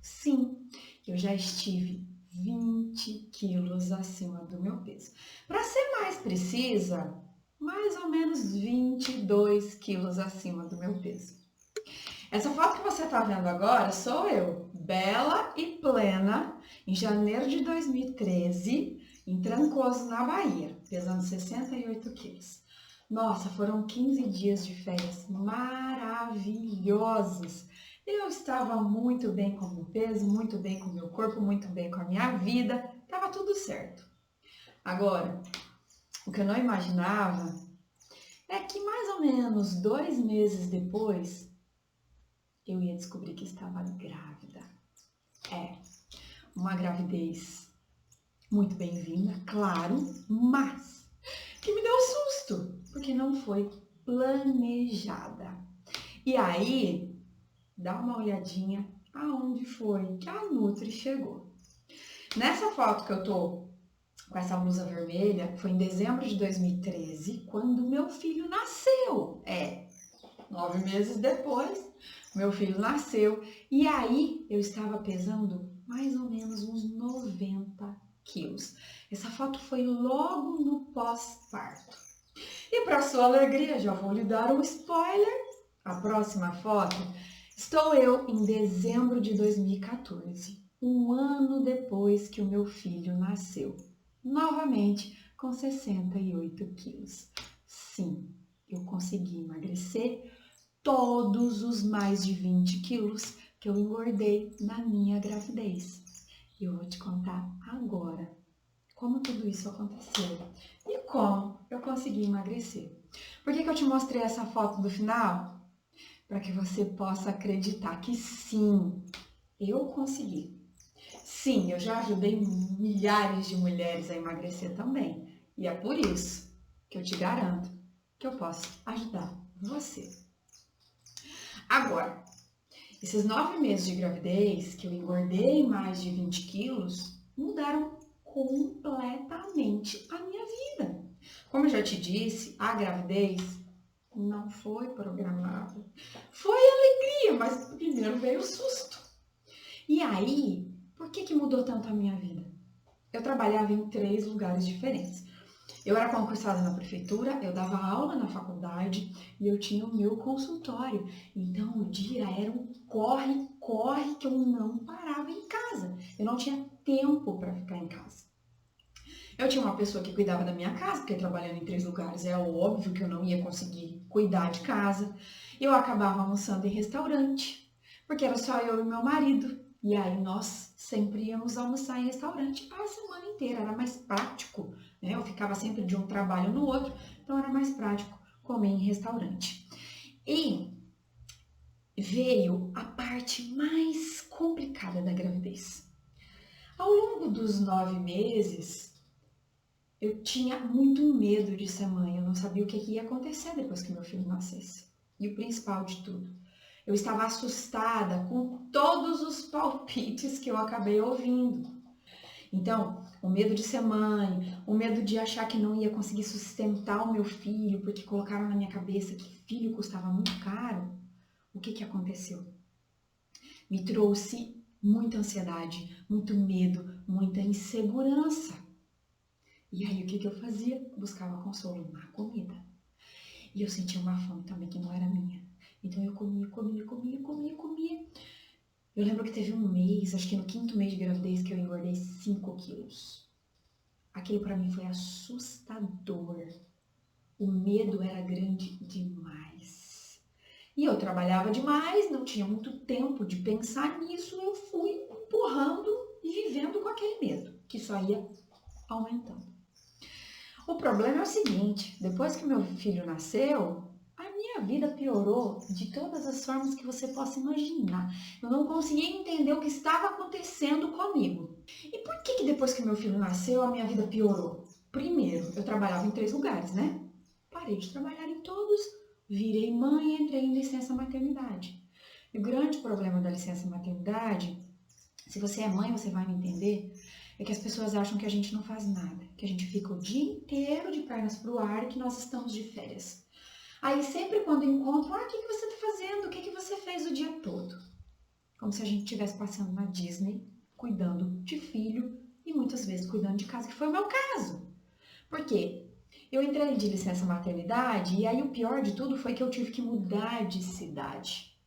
Sim, eu já estive 20 quilos acima do meu peso. Para ser mais precisa, mais ou menos 22 quilos acima do meu peso. Essa foto que você está vendo agora sou eu, bela e plena, em janeiro de 2013, em Trancoso, na Bahia, pesando 68 quilos. Nossa, foram 15 dias de férias maravilhosos. Eu estava muito bem com o meu peso, muito bem com o meu corpo, muito bem com a minha vida, estava tudo certo. Agora, o que eu não imaginava é que mais ou menos 2 meses depois, eu ia descobrir que estava grávida. É, uma gravidez muito bem-vinda, claro, mas que me deu um susto, porque não foi planejada. E aí, dá uma olhadinha aonde foi que a Nutri chegou. Nessa foto que eu tô com essa blusa vermelha, foi em dezembro de 2013, quando meu filho nasceu. 9 meses depois, meu filho nasceu. E aí, eu estava pesando mais ou menos uns 90 quilos. Essa foto foi logo no pós-parto. E para sua alegria, já vou lhe dar um spoiler. A próxima foto, estou eu em dezembro de 2014, um ano depois que o meu filho nasceu. Novamente com 68 quilos. Sim, eu consegui emagrecer todos os mais de 20 quilos que eu engordei na minha gravidez. E eu vou te contar agora como tudo isso aconteceu e como eu consegui emagrecer. Por que eu te mostrei essa foto do final? Para que você possa acreditar que sim, eu consegui. Sim, eu já ajudei milhares de mulheres a emagrecer também. E é por isso que eu te garanto que eu posso ajudar você. Agora, esses 9 meses de gravidez, que eu engordei mais de 20 quilos, mudaram completamente a minha vida. Como eu já te disse, a gravidez não foi programada. Foi alegria, mas primeiro veio o susto. E aí, por que mudou tanto a minha vida? Eu trabalhava em 3 lugares diferentes. Eu era concursada na prefeitura, eu dava aula na faculdade e eu tinha o meu consultório. Então o dia era um corre que eu não parava em casa. Eu não tinha tempo para ficar em casa. Eu tinha uma pessoa que cuidava da minha casa, porque trabalhando em 3 lugares é óbvio que eu não ia conseguir cuidar de casa. Eu acabava almoçando em restaurante, porque era só eu e meu marido. E aí nós sempre íamos almoçar em restaurante a semana inteira, era mais prático, né? Eu ficava sempre de um trabalho no outro, então era mais prático comer em restaurante. E veio a parte mais complicada da gravidez. Ao longo dos 9 meses, eu tinha muito medo de ser mãe, eu não sabia o que ia acontecer depois que meu filho nascesse. E o principal de tudo, eu estava assustada com todos os palpites que eu acabei ouvindo. Então, o medo de ser mãe, o medo de achar que não ia conseguir sustentar o meu filho, porque colocaram na minha cabeça que filho custava muito caro. O que aconteceu? Me trouxe muita ansiedade, muito medo, muita insegurança. E aí, o que eu fazia? Buscava consolo na comida. E eu sentia uma fome também que não era minha. Então eu comia. Eu lembro que teve um mês, acho que no 5º mês de gravidez, que eu engordei 5 quilos. Aquilo para mim foi assustador. O medo era grande demais. E eu trabalhava demais, não tinha muito tempo de pensar nisso. Eu fui empurrando e vivendo com aquele medo, que só ia aumentando. O problema é o seguinte, depois que meu filho nasceu, a minha vida piorou de todas as formas que você possa imaginar. Eu não conseguia entender o que estava acontecendo comigo. E por que depois que meu filho nasceu, a minha vida piorou? Primeiro, eu trabalhava em 3 lugares, né? Parei de trabalhar em todos, virei mãe e entrei em licença maternidade. E o grande problema da licença maternidade, se você é mãe, você vai me entender, é que as pessoas acham que a gente não faz nada, que a gente fica o dia inteiro de pernas pro ar e que nós estamos de férias. Aí sempre quando encontram, o que você está fazendo? O que você fez o dia todo? como se a gente estivesse passeando na Disney, cuidando de filho e muitas vezes cuidando de casa, que foi o meu caso. Por quê? Eu entrei de licença maternidade e aí o pior de tudo foi que eu tive que mudar de cidade.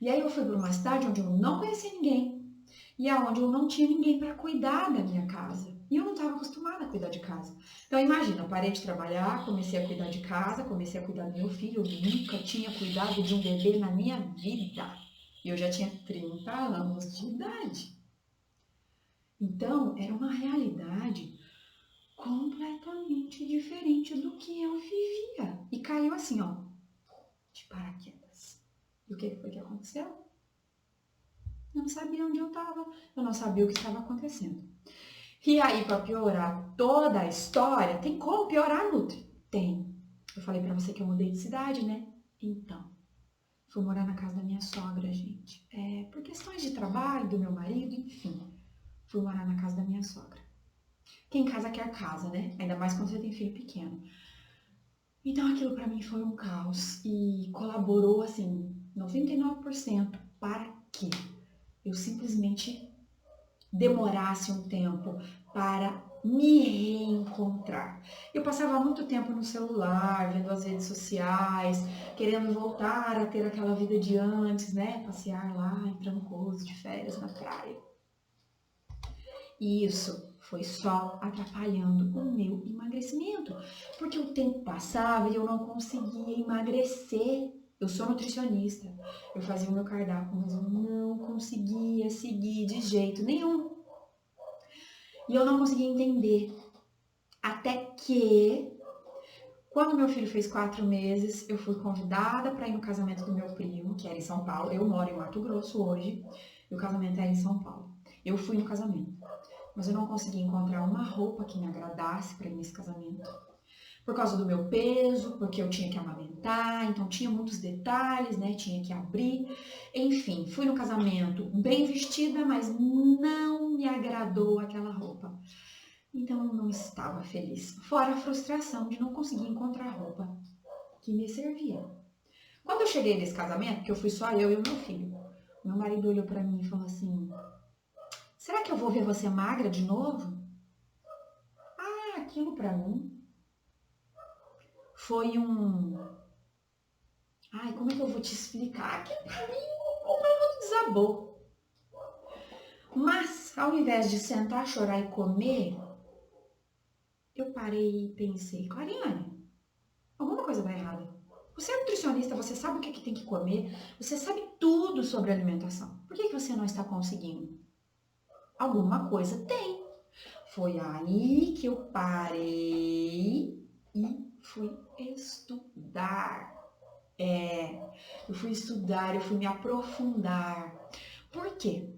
E aí eu fui para uma cidade onde eu não conhecia ninguém e aonde eu não tinha ninguém para cuidar da minha casa. E eu não estava acostumada a cuidar de casa. Então imagina, parei de trabalhar, comecei a cuidar de casa, comecei a cuidar do meu filho. Eu nunca tinha cuidado de um bebê na minha vida. E eu já tinha 30 anos de idade. Então era uma realidade completamente diferente do que eu vivia. E caiu assim, ó, de paraquedas. E o que foi que aconteceu? Eu não sabia onde eu estava, eu não sabia o que estava acontecendo. E aí, para piorar toda a história, tem como piorar, Nutri? Tem. Eu falei para você que eu mudei de cidade, né? Então, fui morar na casa da minha sogra, gente. Por questões de trabalho, do meu marido, enfim. Fui morar na casa da minha sogra. Quem casa quer casa, né? Ainda mais quando você tem filho pequeno. Então aquilo para mim foi um caos e colaborou assim, 99% para que eu simplesmente demorasse um tempo para me reencontrar. Eu passava muito tempo no celular, vendo as redes sociais, querendo voltar a ter aquela vida de antes, né? Passear lá em Trancoso, de férias na praia. E isso foi só atrapalhando o meu emagrecimento, porque o tempo passava e eu não conseguia emagrecer. Eu sou nutricionista, eu fazia o meu cardápio, mas eu não conseguia seguir de jeito nenhum. E eu não conseguia entender. Até que, quando meu filho fez 4 meses, eu fui convidada para ir no casamento do meu primo, que era em São Paulo. Eu moro em Mato Grosso hoje, e o casamento era em São Paulo. Eu fui no casamento, mas eu não consegui encontrar uma roupa que me agradasse para ir nesse casamento. Por causa do meu peso, porque eu tinha que amamentar, então tinha muitos detalhes, né? Tinha que abrir. Enfim, fui no casamento bem vestida, mas não me agradou aquela roupa. Então eu não estava feliz. Fora a frustração de não conseguir encontrar roupa que me servia. Quando eu cheguei nesse casamento, que eu fui só eu e o meu filho, meu marido olhou para mim e falou assim: será que eu vou ver você magra de novo? Ah, aquilo para mim foi um... Ai, como é que eu vou te explicar? Aquilo pra mim, o mundo desabou. Mas, ao invés de sentar, chorar e comer, eu parei e pensei: Clariane, alguma coisa vai errada. Você é nutricionista, você sabe o que tem que comer, você sabe tudo sobre alimentação. Por que você não está conseguindo? Alguma coisa tem. Foi aí que eu parei e fui estudar. Eu fui estudar, eu fui me aprofundar. Por quê?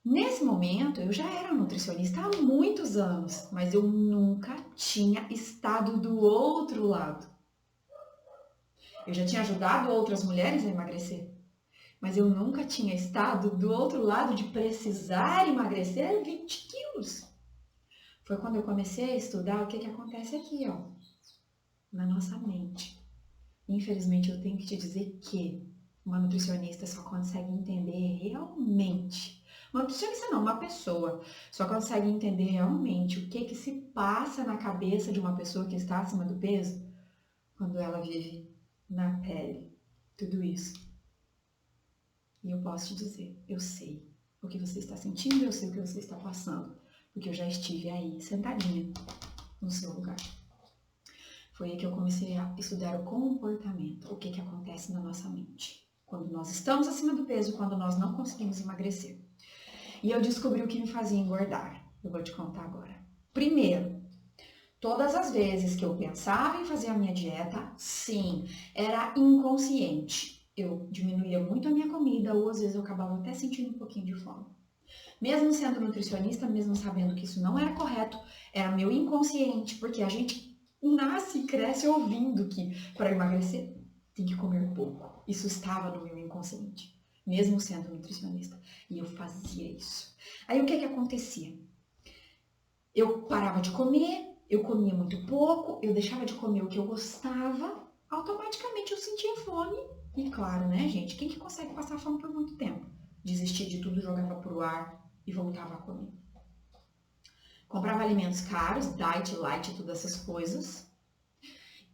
Nesse momento, eu já era nutricionista há muitos anos, mas eu nunca tinha estado do outro lado. Eu já tinha ajudado outras mulheres a emagrecer, mas eu nunca tinha estado do outro lado de precisar emagrecer 20 quilos. Foi quando eu comecei a estudar o que acontece aqui, ó, na nossa mente. Infelizmente, eu tenho que te dizer que uma nutricionista só consegue entender realmente. Uma nutricionista não, uma pessoa só consegue entender realmente o que se passa na cabeça de uma pessoa que está acima do peso quando ela vive na pele tudo isso. E eu posso te dizer, eu sei o que você está sentindo, eu sei o que você está passando, porque eu já estive aí, sentadinha no seu lugar. Foi aí que eu comecei a estudar o comportamento, o que acontece na nossa mente quando nós estamos acima do peso, quando nós não conseguimos emagrecer. E eu descobri o que me fazia engordar. Eu vou te contar agora. Primeiro, todas as vezes que eu pensava em fazer a minha dieta, sim, era inconsciente. Eu diminuía muito a minha comida, ou às vezes eu acabava até sentindo um pouquinho de fome. Mesmo sendo nutricionista, mesmo sabendo que isso não era correto, era meu inconsciente, porque a gente nasce e cresce ouvindo que para emagrecer tem que comer pouco. Isso estava no meu inconsciente, mesmo sendo nutricionista. E eu fazia isso. Aí o que acontecia? Eu parava de comer, eu comia muito pouco, eu deixava de comer o que eu gostava, automaticamente eu sentia fome. E claro, né, gente? Quem que consegue passar fome por muito tempo? desistia de tudo, jogava pro ar e voltava a comer. Comprava alimentos caros, diet, light, todas essas coisas.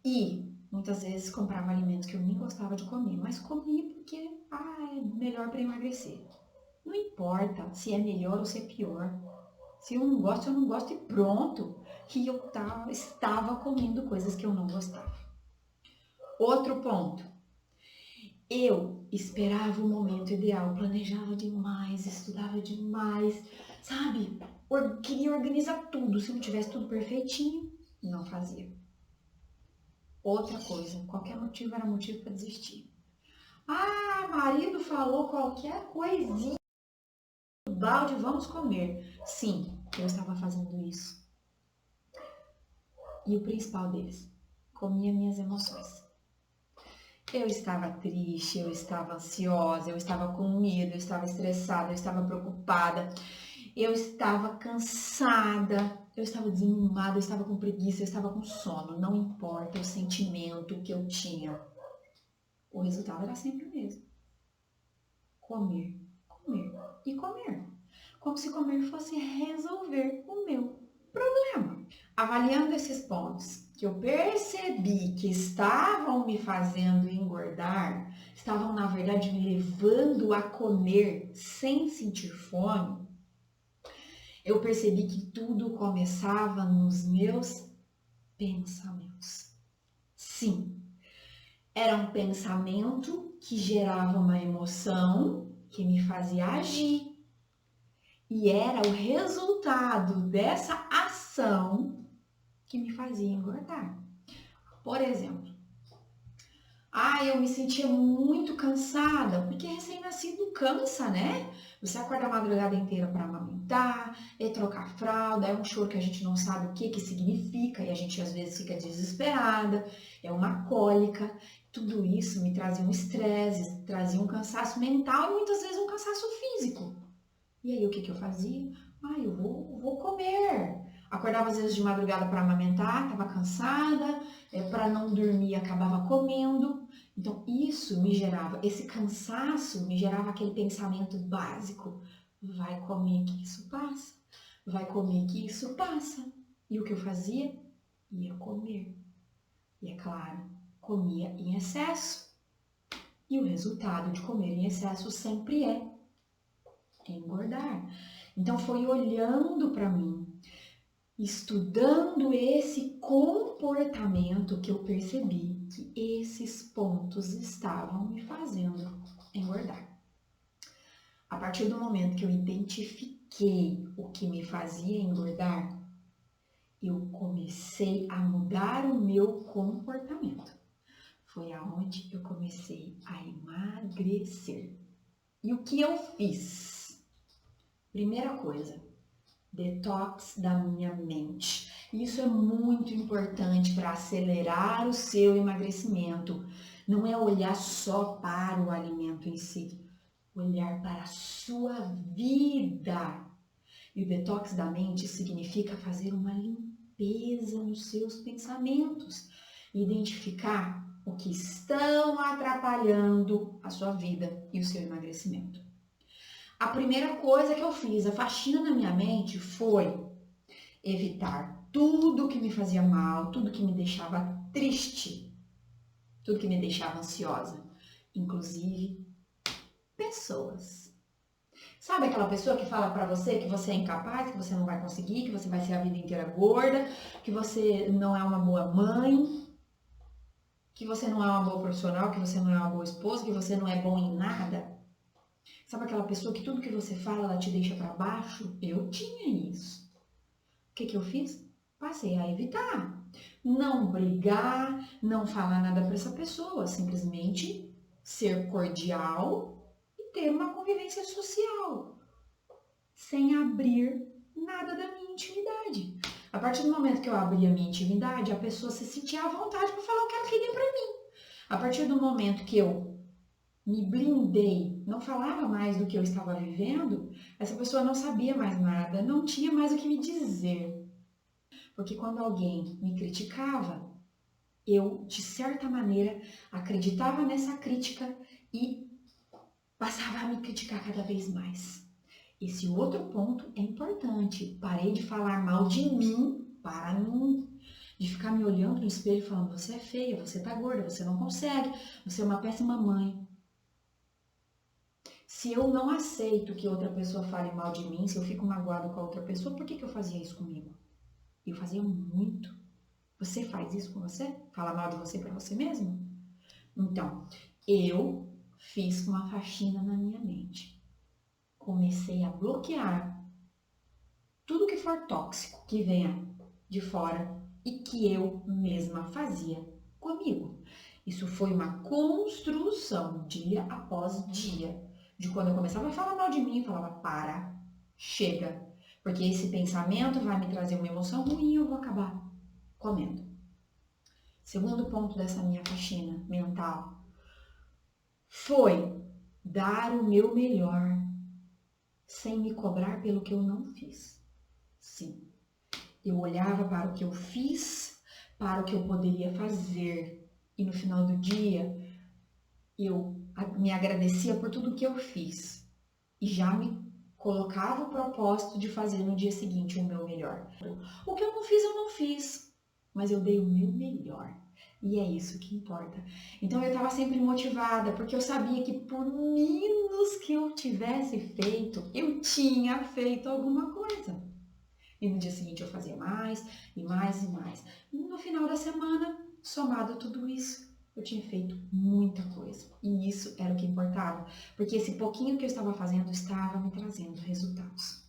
E muitas vezes comprava alimentos que eu nem gostava de comer, mas comia porque é melhor para emagrecer. Não importa se é melhor ou se é pior. Se eu não gosto e pronto. Que eu estava comendo coisas que eu não gostava. Outro ponto. Eu esperava o momento ideal, planejava demais, estudava demais, sabe? Queria organizar tudo. Se não tivesse tudo perfeitinho, não fazia. Outra coisa, qualquer motivo era motivo para desistir. Marido falou qualquer coisinha do balde, vamos comer. Sim, eu estava fazendo isso. E o principal deles, comia minhas emoções. Eu estava triste, eu estava ansiosa, eu estava com medo, eu estava estressada, eu estava preocupada, eu estava cansada, eu estava desanimada, eu estava com preguiça, eu estava com sono. Não importa o sentimento que eu tinha. O resultado era sempre o mesmo. Comer, comer e comer. Como se comer fosse resolver o meu problema. Avaliando esses pontos que eu percebi que estavam me fazendo engordar, estavam na verdade me levando a comer sem sentir fome, eu percebi que tudo começava nos meus pensamentos. Sim, era um pensamento que gerava uma emoção que me fazia agir. E era o resultado dessa ação que me fazia engordar. Por exemplo, eu me sentia muito cansada, porque recém-nascido cansa, né? Você acorda a madrugada inteira para amamentar, trocar fralda, é um choro que a gente não sabe o que significa e a gente às vezes fica desesperada, é uma cólica. Tudo isso me trazia um estresse, trazia um cansaço mental e muitas vezes um cansaço físico. E aí o que eu fazia? Eu vou comer. Acordava às vezes de madrugada para amamentar, estava cansada, para não dormir acabava comendo. Então isso me gerava, esse cansaço me gerava aquele pensamento básico. Vai comer que isso passa, vai comer que isso passa. E o que eu fazia? Ia comer. E é claro, comia em excesso. E o resultado de comer em excesso sempre é engordar. Então foi olhando para mim, estudando esse comportamento que eu percebi que esses pontos estavam me fazendo engordar. A partir do momento que eu identifiquei o que me fazia engordar, eu comecei a mudar o meu comportamento. Foi aonde eu comecei a emagrecer. E o que eu fiz? Primeira coisa, detox da minha mente. Isso é muito importante para acelerar o seu emagrecimento. Não é olhar só para o alimento em si, olhar para a sua vida. E o detox da mente significa fazer uma limpeza nos seus pensamentos, identificar o que estão atrapalhando a sua vida e o seu emagrecimento. A primeira coisa que eu fiz, a faxina na minha mente, foi evitar tudo que me fazia mal, tudo que me deixava triste, tudo que me deixava ansiosa, inclusive pessoas. Sabe aquela pessoa que fala pra você que você é incapaz, que você não vai conseguir, que você vai ser a vida inteira gorda, que você não é uma boa mãe, que você não é uma boa profissional, que você não é uma boa esposa, que você não é bom em nada? Sabe aquela pessoa que tudo que você fala, ela te deixa para baixo? Eu tinha isso. O que eu fiz? Passei a evitar. Não brigar, não falar nada para essa pessoa. Simplesmente ser cordial e ter uma convivência social. Sem abrir nada da minha intimidade. A partir do momento que eu abri a minha intimidade, a pessoa se sentia à vontade para falar o que ela queria para mim. A partir do momento que eu me blindei, não falava mais do que eu estava vivendo, essa pessoa não sabia mais nada, não tinha mais o que me dizer. Porque quando alguém me criticava, eu, de certa maneira, acreditava nessa crítica e passava a me criticar cada vez mais. Esse outro ponto é importante. Parei de falar mal de mim para mim. De ficar me olhando no espelho falando, você é feia, você tá gorda, você não consegue, você é uma péssima mãe. Se eu não aceito que outra pessoa fale mal de mim, se eu fico magoado com a outra pessoa, por que eu fazia isso comigo? Eu fazia muito. Você faz isso com você? Fala mal de você para você mesmo? Então, eu fiz uma faxina na minha mente. Comecei a bloquear tudo que for tóxico, que venha de fora e que eu mesma fazia comigo. Isso foi uma construção, dia após dia, de quando eu começava a falar mal de mim, eu falava, para, chega, porque esse pensamento vai me trazer uma emoção ruim e eu vou acabar comendo. Segundo ponto dessa minha faxina mental foi dar o meu melhor sem me cobrar pelo que eu não fiz. Sim, eu olhava para o que eu fiz, para o que eu poderia fazer e no final do dia eu me agradecia por tudo que eu fiz e já me colocava o propósito de fazer no dia seguinte o meu melhor. O que eu não fiz, mas eu dei o meu melhor. E é isso que importa. Então eu estava sempre motivada, porque eu sabia que por menos que eu tivesse feito, eu tinha feito alguma coisa. E no dia seguinte eu fazia mais, e mais, e mais. E no final da semana, somado a tudo isso, eu tinha feito muita coisa. E isso era o que importava, porque esse pouquinho que eu estava fazendo estava me trazendo resultados.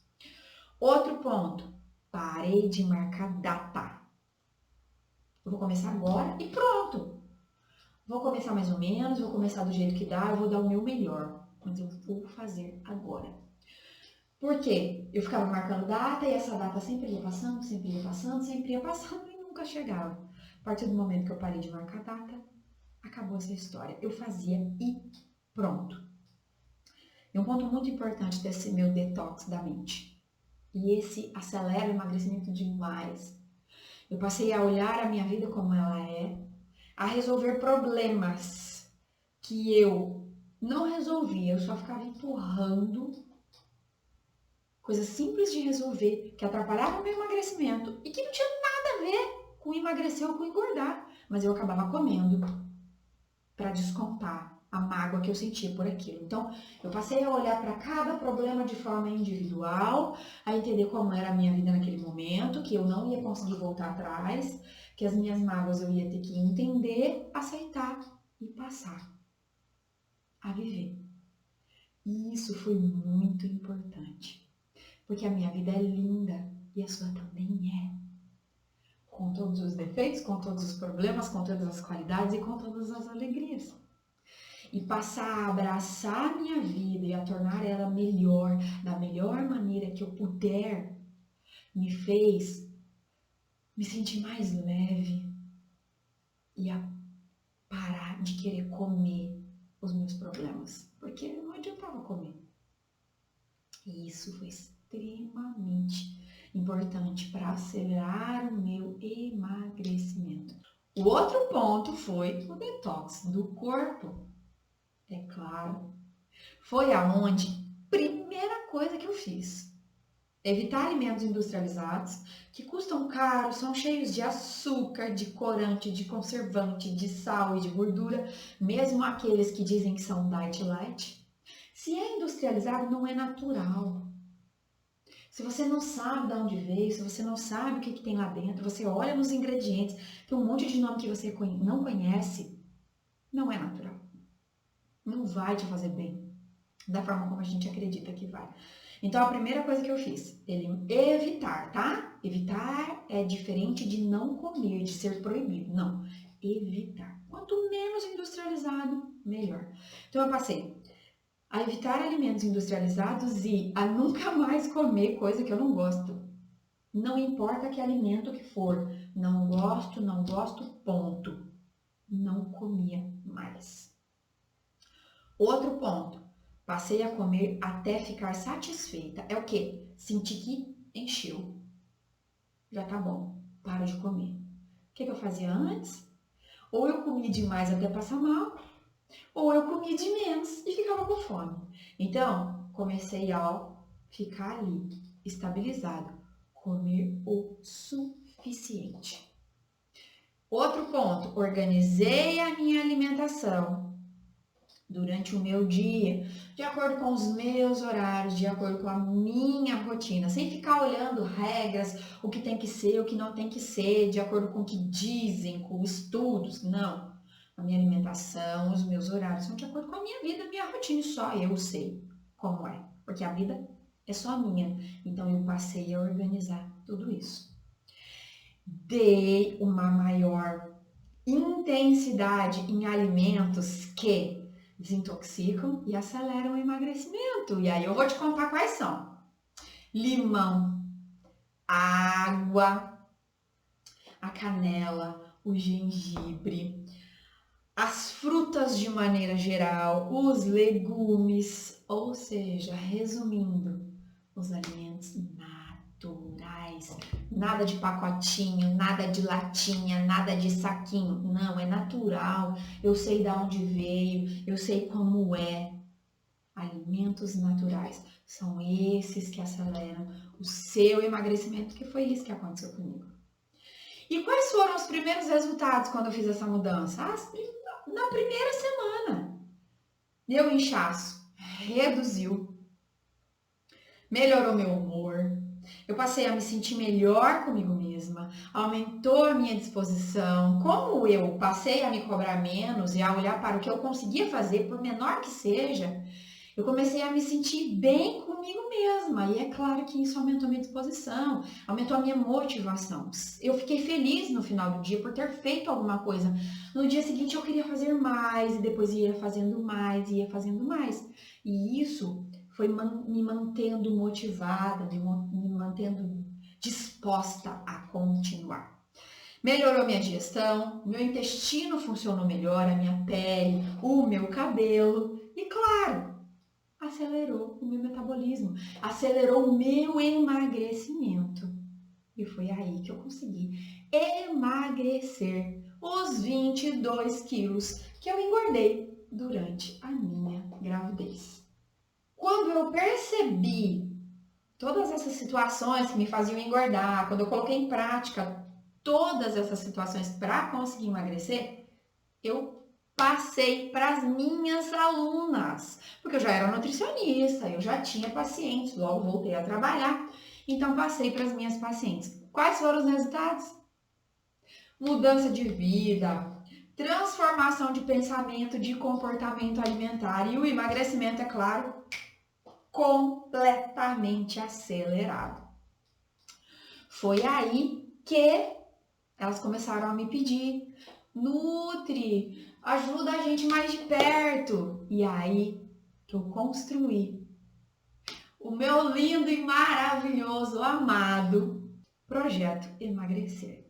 Outro ponto, parei de marcar data. Eu vou começar agora e pronto. Vou começar mais ou menos, vou começar do jeito que dá, eu vou dar o meu melhor. Mas eu vou fazer agora. Por quê? Eu ficava marcando data e essa data sempre ia passando, sempre ia passando, sempre ia passando e nunca chegava. A partir do momento que eu parei de marcar data, acabou essa história. Eu fazia e pronto. E um ponto muito importante desse meu detox da mente. E esse acelera o emagrecimento demais. Eu passei a olhar a minha vida como ela é, a resolver problemas que eu não resolvia, eu só ficava empurrando coisas simples de resolver, que atrapalhavam o meu emagrecimento e que não tinha nada a ver com emagrecer ou com engordar. Mas eu acabava comendo para descontar a mágoa que eu sentia por aquilo. Então, eu passei a olhar para cada problema de forma individual, a entender como era a minha vida naquele momento, que eu não ia conseguir voltar atrás, que as minhas mágoas eu ia ter que entender, aceitar e passar a viver. E isso foi muito importante, porque a minha vida é linda e a sua também é. Com todos os defeitos, com todos os problemas, com todas as qualidades e com todas as alegrias. E passar a abraçar a minha vida e a tornar ela melhor, da melhor maneira que eu puder, me fez me sentir mais leve e a parar de querer comer os meus problemas, porque não adiantava comer. E isso foi extremamente importante para acelerar o meu emagrecimento. O outro ponto foi o detox do corpo. É claro, foi aonde primeira coisa que eu fiz. Evitar alimentos industrializados que custam caro, são cheios de açúcar, de corante, de conservante, de sal e de gordura, mesmo aqueles que dizem que são diet light. Se é industrializado, não é natural. Se você não sabe de onde veio, se você não sabe o que tem lá dentro, você olha nos ingredientes, tem um monte de nome que você não conhece, não é natural. Não vai te fazer bem da forma como a gente acredita que vai. Então, a primeira coisa que eu fiz, evitar, tá? Evitar é diferente de não comer, de ser proibido. Não, evitar. Quanto menos industrializado, melhor. Então, eu passei a evitar alimentos industrializados e a nunca mais comer coisa que eu não gosto. Não importa que alimento que for. Não gosto, ponto. Não comia mais. Outro ponto. Passei a comer até ficar satisfeita. É o quê? Sentir que encheu. Já tá bom. Para de comer. O que eu fazia antes? Ou eu comia demais até passar mal, ou eu comia de menos e ficava com fome. Então, comecei a ficar ali, estabilizado, comer o suficiente. Outro ponto, organizei a minha alimentação durante o meu dia, de acordo com os meus horários, de acordo com a minha rotina, sem ficar olhando regras, o que tem que ser, o que não tem que ser, de acordo com o que dizem, com estudos, não. A minha alimentação, os meus horários são de acordo com a minha vida, a minha rotina, só eu sei como é, porque a vida é só minha. Então eu passei a organizar tudo isso. Dei uma maior intensidade em alimentos que desintoxicam e aceleram o emagrecimento. E aí eu vou te contar quais são: limão, água, a canela, o gengibre, as frutas de maneira geral, os legumes, ou seja, resumindo, os alimentos naturais, nada de pacotinho, nada de latinha, nada de saquinho, não, é natural, eu sei de onde veio, eu sei como é. Alimentos naturais são esses que aceleram o seu emagrecimento, que foi isso que aconteceu comigo. E quais foram os primeiros resultados quando eu fiz essa mudança? Na primeira semana, meu inchaço reduziu, melhorou meu humor, eu passei a me sentir melhor comigo mesma, aumentou a minha disposição. Como eu passei a me cobrar menos e a olhar para o que eu conseguia fazer, por menor que seja, eu comecei a me sentir bem comigo mesma. E é claro que isso aumentou a minha disposição, aumentou a minha motivação. Eu fiquei feliz no final do dia por ter feito alguma coisa. No dia seguinte eu queria fazer mais, e depois ia fazendo mais, ia fazendo mais. E isso foi me mantendo motivada, me mantendo disposta a continuar. Melhorou minha digestão, meu intestino funcionou melhor, a minha pele, o meu cabelo e, claro, acelerou o meu metabolismo, acelerou o meu emagrecimento. E foi aí que eu consegui emagrecer os 22 quilos que eu engordei durante a minha gravidez. Quando eu percebi todas essas situações que me faziam engordar, quando eu coloquei em prática todas essas situações para conseguir emagrecer, eu passei para as minhas alunas, porque eu já era nutricionista, eu já tinha pacientes, logo voltei a trabalhar, então passei para as minhas pacientes. Quais foram os resultados? Mudança de vida, transformação de pensamento, de comportamento alimentar e o emagrecimento, é claro, completamente acelerado. Foi aí que elas começaram a me pedir: Nutri, ajuda a gente mais de perto. E aí que eu construí o meu lindo e maravilhoso, amado Projeto Emagrecer.